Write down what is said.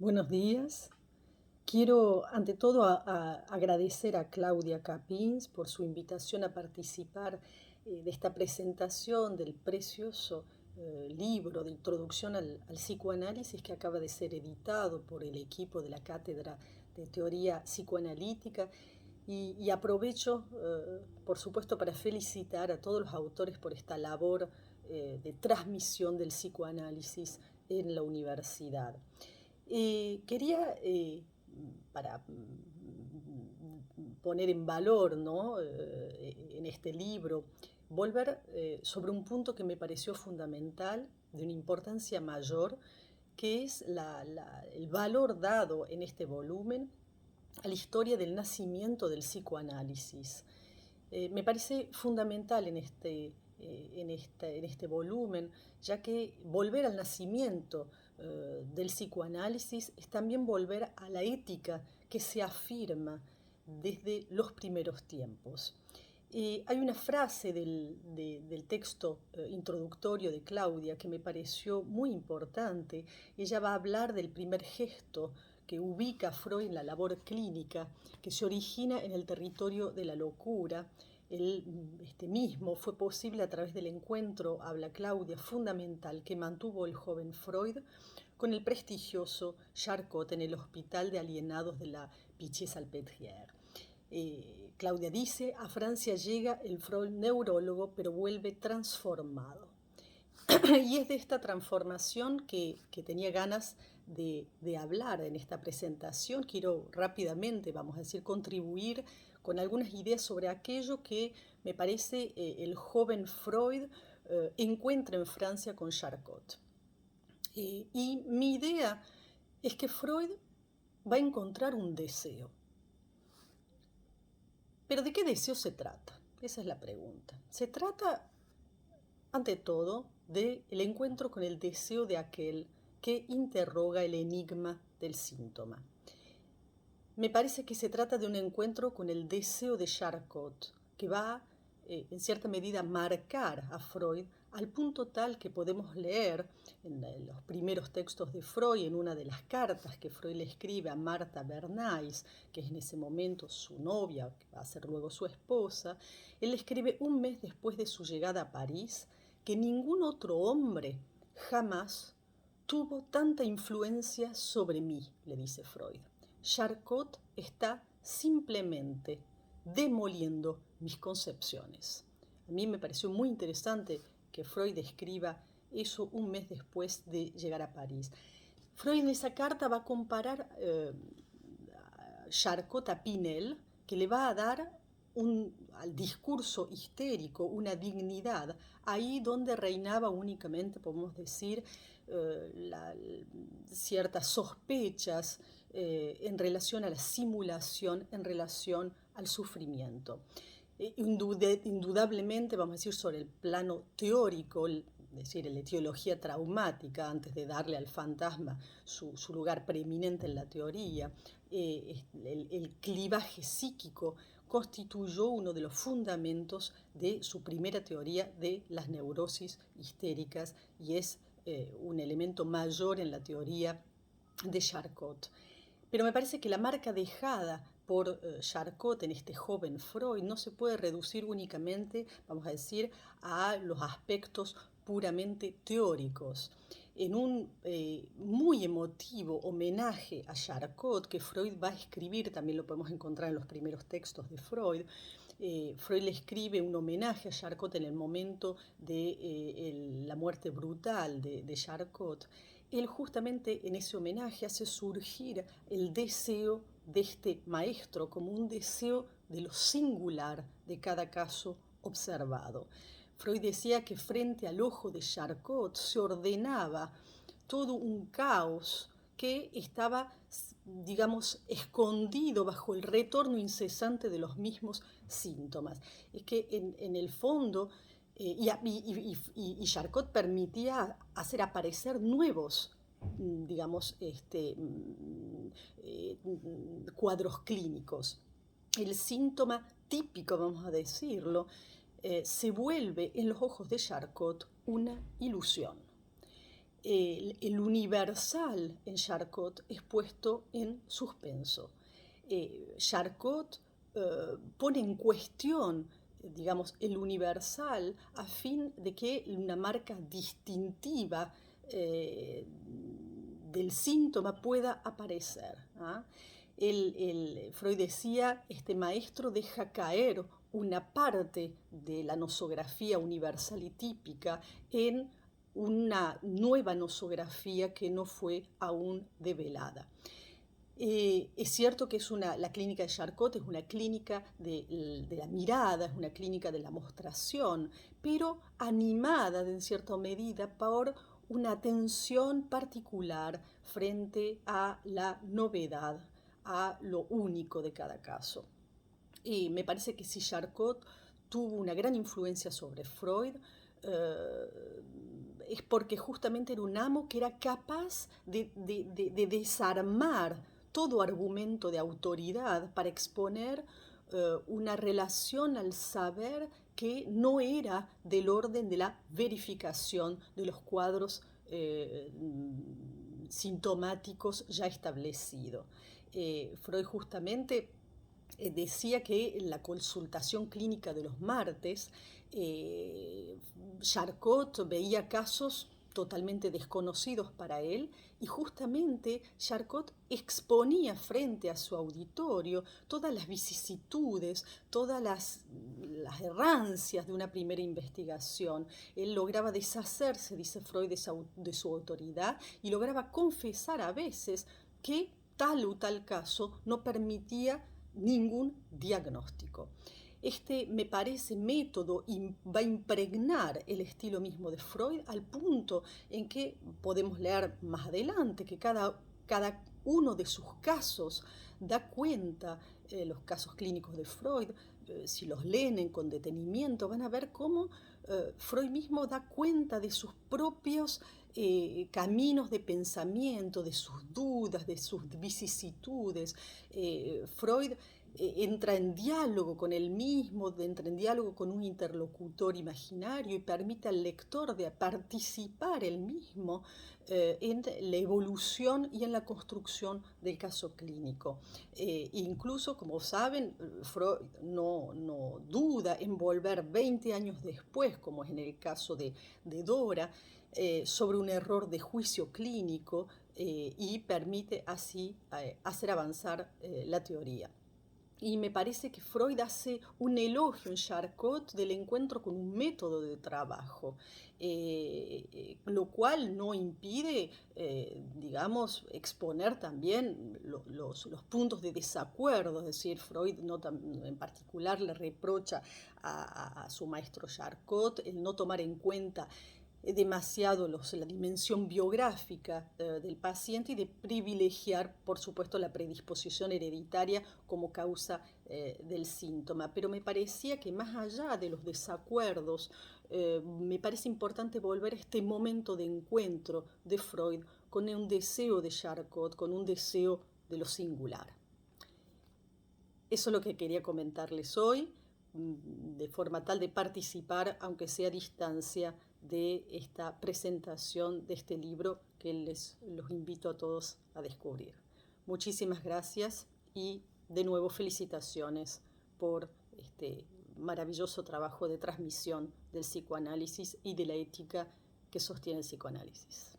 Buenos días. Quiero, ante todo, agradecer a Claudia Capins por su invitación a participar de esta presentación del precioso libro de introducción al psicoanálisis que acaba de ser editado por el equipo de la Cátedra de Teoría Psicoanalítica. Y aprovecho, por supuesto, para felicitar a todos los autores por esta labor de transmisión del psicoanálisis en la universidad. Quería, para poner en valor, ¿no? En este libro, volver sobre un punto que me pareció fundamental, de una importancia mayor, que es el valor dado en este volumen a la historia del nacimiento del psicoanálisis. Me parece fundamental en este volumen, ya que volver al nacimiento del psicoanálisis es también volver a la ética que se afirma desde los primeros tiempos. Hay una frase del texto introductorio de Claudia que me pareció muy importante. Ella va a hablar del primer gesto que ubica a Freud en la labor clínica, que se origina en el territorio de la locura. Este mismo fue posible a través del encuentro, habla Claudia, fundamental que mantuvo el joven Freud con el prestigioso Charcot en el Hospital de Alienados de la Pitié-Salpêtrière. Claudia dice, a Francia llega el Freud neurólogo, pero vuelve transformado. Y es de esta transformación que tenía ganas de hablar en esta presentación. Quiero rápidamente, vamos a decir, contribuir con algunas ideas sobre aquello que me parece el joven Freud encuentra en Francia con Charcot. Y mi idea es que Freud va a encontrar un deseo. ¿Pero de qué deseo se trata? Esa es la pregunta. Se trata, ante todo, del encuentro con el deseo de aquel que interroga el enigma del síntoma. Me parece que se trata de un encuentro con el deseo de Charcot, que va, en cierta medida, a marcar a Freud al punto tal que podemos leer en los primeros textos de Freud, en una de las cartas que Freud le escribe a Martha Bernays, que es en ese momento su novia, que va a ser luego su esposa. Él le escribe un mes después de su llegada a París que ningún otro hombre jamás tuvo tanta influencia sobre mí, le dice Freud. Charcot está simplemente demoliendo mis concepciones. A mí me pareció muy interesante que Freud escriba eso un mes después de llegar a París. Freud en esa carta va a comparar a Charcot a Pinel, que le va a dar al discurso histérico una dignidad, ahí donde reinaba únicamente, podemos decir, ciertas sospechas en relación a la simulación, en relación al sufrimiento. Indudablemente, vamos a decir, sobre el plano teórico, es decir, la etiología traumática, antes de darle al fantasma su lugar preeminente en la teoría, el clivaje psíquico constituyó uno de los fundamentos de su primera teoría de las neurosis histéricas y es un elemento mayor en la teoría de Charcot. Pero me parece que la marca dejada por Charcot en este joven Freud no se puede reducir únicamente, vamos a decir, a los aspectos puramente teóricos. En un muy emotivo homenaje a Charcot, que Freud va a escribir, también lo podemos encontrar en los primeros textos de Freud, Freud le escribe un homenaje a Charcot en el momento de la muerte brutal de Charcot. Él justamente en ese homenaje hace surgir el deseo de este maestro como un deseo de lo singular de cada caso observado. Freud decía que frente al ojo de Charcot se ordenaba todo un caos que estaba, digamos, escondido bajo el retorno incesante de los mismos síntomas. Es que en el fondo, y Charcot permitía hacer aparecer nuevos, digamos, cuadros clínicos. El síntoma típico, vamos a decirlo, se vuelve en los ojos de Charcot una ilusión. el universal en Charcot es puesto en suspenso. Charcot pone en cuestión, digamos, el universal a fin de que una marca distintiva del síntoma pueda aparecer. ¿Ah? Freud decía, este maestro deja caer una parte de la nosografía universal y típica en una nueva nosografía que no fue aún develada. Es cierto que la clínica de Charcot es una clínica de la mirada, es una clínica de la mostración, pero animada en cierta medida por una atención particular frente a la novedad, a lo único de cada caso. Y me parece que si Charcot tuvo una gran influencia sobre Freud, es porque justamente era un amo que era capaz de desarmar todo argumento de autoridad para exponer una relación al saber que no era del orden de la verificación de los cuadros sintomáticos ya establecidos. Freud justamente decía que en la consultación clínica de los martes, Charcot veía casos totalmente desconocidos para él y justamente Charcot exponía frente a su auditorio todas las vicisitudes, todas las errancias de una primera investigación. Él lograba deshacerse, dice Freud, de su autoridad y lograba confesar a veces que tal o tal caso no permitía ningún diagnóstico. Este, me parece, método va a impregnar el estilo mismo de Freud al punto en que podemos leer más adelante que cada uno de sus casos da cuenta, los casos clínicos de Freud, si los leen con detenimiento, van a ver cómo Freud mismo da cuenta de sus propios caminos de pensamiento, de sus dudas, de sus vicisitudes. Freud entra en diálogo con él mismo, entra en diálogo con un interlocutor imaginario y permite al lector de participar él mismo en la evolución y en la construcción del caso clínico. Incluso, como saben, Freud no duda en volver 20 años después, como es en el caso de Dora, sobre un error de juicio clínico y permite así hacer avanzar la teoría. Y me parece que Freud hace un elogio en Charcot del encuentro con un método de trabajo, lo cual no impide, digamos, exponer también los puntos de desacuerdo. Es decir, Freud en particular le reprocha a su maestro Charcot el no tomar en cuenta demasiado la dimensión biográfica del paciente y de privilegiar, por supuesto, la predisposición hereditaria como causa del síntoma. Pero me parecía que más allá de los desacuerdos, me parece importante volver a este momento de encuentro de Freud con un deseo de Charcot, con un deseo de lo singular. Eso es lo que quería comentarles hoy, de forma tal de participar, aunque sea a distancia, de esta presentación de este libro que los invito a todos a descubrir. Muchísimas gracias y de nuevo felicitaciones por este maravilloso trabajo de transmisión del psicoanálisis y de la ética que sostiene el psicoanálisis.